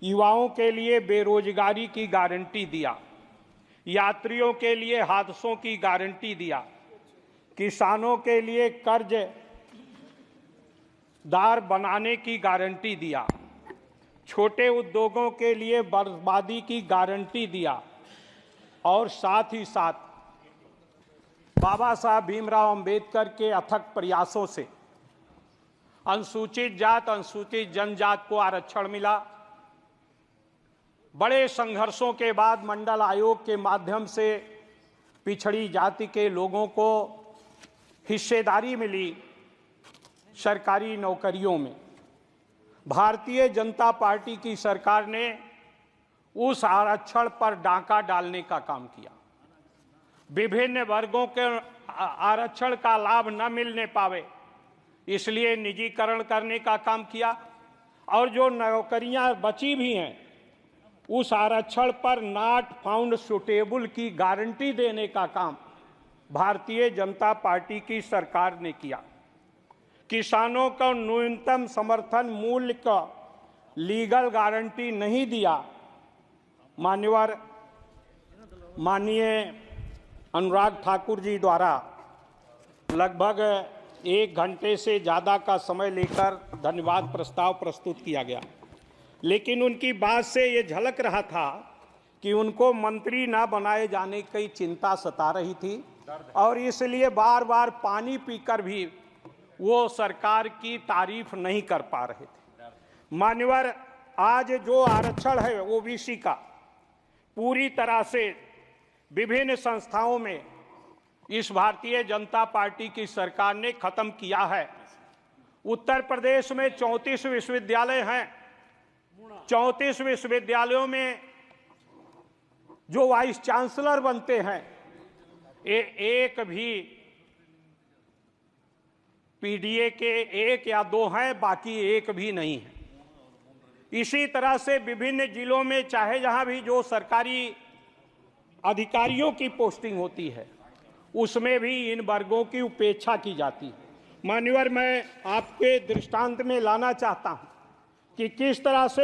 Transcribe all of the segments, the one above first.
युवाओं के लिए बेरोजगारी की गारंटी दिया, यात्रियों के लिए हादसों की गारंटी दिया, किसानों के लिए कर्जदार बनाने की गारंटी दिया, छोटे उद्योगों के लिए बर्बादी की गारंटी दिया और साथ ही साथ बाबा साहब भीमराव अंबेडकर के अथक प्रयासों से अनुसूचित जात अनुसूचित जनजात को आरक्षण मिला। बड़े संघर्षों के बाद मंडल आयोग के माध्यम से पिछड़ी जाति के लोगों को हिस्सेदारी मिली सरकारी नौकरियों में। भारतीय जनता पार्टी की सरकार ने उस आरक्षण पर डाका डालने का काम किया। विभिन्न वर्गों के आरक्षण का लाभ न मिलने पावे इसलिए निजीकरण करने का काम किया और जो नौकरियां बची भी हैं उस आरक्षण पर नॉट फाउंड सुटेबल की गारंटी देने का काम भारतीय जनता पार्टी की सरकार ने किया। किसानों को न्यूनतम समर्थन मूल्य का लीगल गारंटी नहीं दिया। माननीय अनुराग ठाकुर जी द्वारा लगभग 1 घंटे से ज़्यादा का समय लेकर धन्यवाद प्रस्ताव प्रस्तुत किया गया, लेकिन उनकी बात से ये झलक रहा था कि उनको मंत्री ना बनाए जाने की चिंता सता रही थी और इसलिए बार बार पानी पीकर भी वो सरकार की तारीफ नहीं कर पा रहे थे। मान्यवर, आज जो आरक्षण है ओबीसी का पूरी तरह से विभिन्न संस्थाओं में इस भारतीय जनता पार्टी की सरकार ने खत्म किया है। उत्तर प्रदेश में 34 विश्वविद्यालय हैं। 34 विश्वविद्यालयों में जो वाइस चांसलर बनते हैं एक भी पीडीए के 1 या 2 हैं, बाकी एक भी नहीं है। इसी तरह से विभिन्न जिलों में चाहे जहां भी जो सरकारी अधिकारियों की पोस्टिंग होती है उसमें भी इन वर्गों की उपेक्षा की जाती है। मान्यवर, मैं आपके दृष्टांत में लाना चाहता हूं कि किस तरह से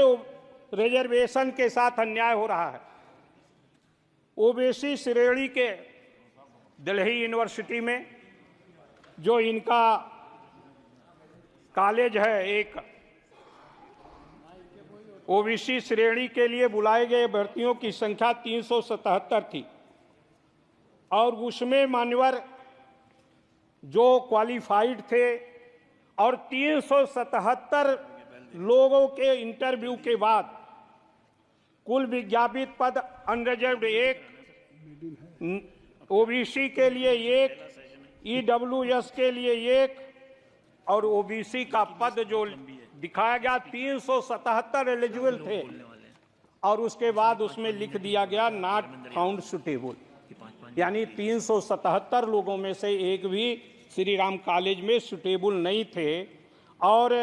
रिजर्वेशन के साथ अन्याय हो रहा है। ओबीसी श्रेणी के दिल्ली यूनिवर्सिटी में जो इनका कॉलेज है, एक ओबीसी श्रेणी के लिए बुलाए गए भर्तियों की संख्या 377 थी और उसमें मान्यवर जो क्वालिफाइड थे और 377 लोगों के इंटरव्यू के बाद कुल विज्ञापित पद अनरिजर्व्ड 1, ओबीसी के लिए 1, ईडब्ल्यूएस के लिए 1 और ओबीसी का पद जो दिखाया गया 377 एलिजिबल थे और उसके बाद उसमें लिख दिया गया नॉट फाउंड सुटेबल, यानी 377 लोगों में से एक भी श्री राम कॉलेज में सुटेबल नहीं थे और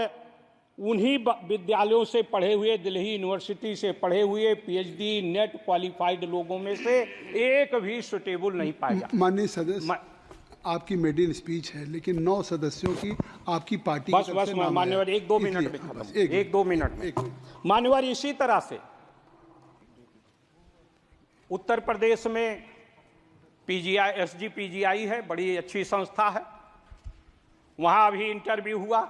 उन्हीं विद्यालयों से पढ़े हुए, दिल्ली यूनिवर्सिटी से पढ़े हुए पीएचडी नेट क्वालिफाइड लोगों में से एक भी सुटेबल नहीं पाया। माननीय सदस्य, आपकी मेडिन स्पीच है लेकिन 9 सदस्यों की आपकी पार्टी बस मान्यवर 1-2 मिनट में खत्म, 1-2 मिनट में। मान्यवर, इसी तरह से उत्तर प्रदेश में पीजीआई, एसजीपीजीआई है, बड़ी अच्छी संस्था है। वहां भी इंटरव्यू हुआ।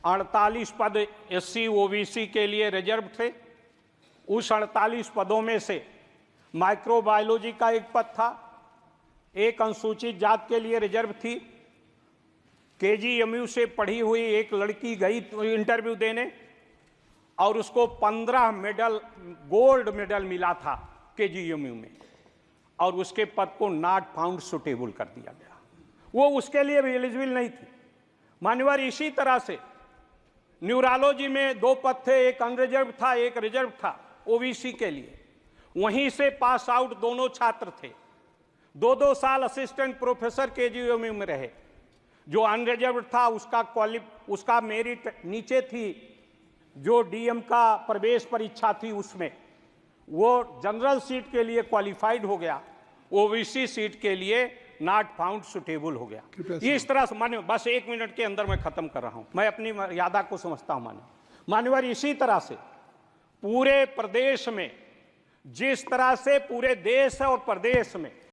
48 पद एससी ओबीसी के लिए रिजर्व थे। उस 48 पदों में से माइक्रोबायोलॉजी का एक पद था, एक अनुसूचित जात के लिए रिजर्व थी। केजीएमयू से पढ़ी हुई एक लड़की गई इंटरव्यू देने और उसको 15 मेडल, गोल्ड मेडल मिला था केजीएमयू में और उसके पद को नॉट फाउंड सुटेबल कर दिया गया। वो उसके लिए भी एलिजिबल नहीं थी। मान्यवर, इसी तरह से न्यूरोलॉजी में 2 पद थे, एक अनरिजर्व था, एक रिजर्व था ओबीसी के लिए। वहीं से पास आउट दोनों छात्र थे। 2-2 साल असिस्टेंट प्रोफेसर केजीएमयू में रहे। जो अनरिजर्व था उसका मेरिट नीचे थी। जो डीएम का प्रवेश परीक्षा थी उसमें वो जनरल सीट के लिए क्वालिफाइड हो गया, ओबीसी सीट के लिए नॉट फाउंड सुटेबल हो गया। इस तरह से मान्य, बस 1 मिनट के अंदर मैं खत्म कर रहा हूं, मैं अपनी मर्यादा को समझता हूं। मान्यवर, इसी तरह से पूरे प्रदेश में जिस तरह से पूरे देश और प्रदेश में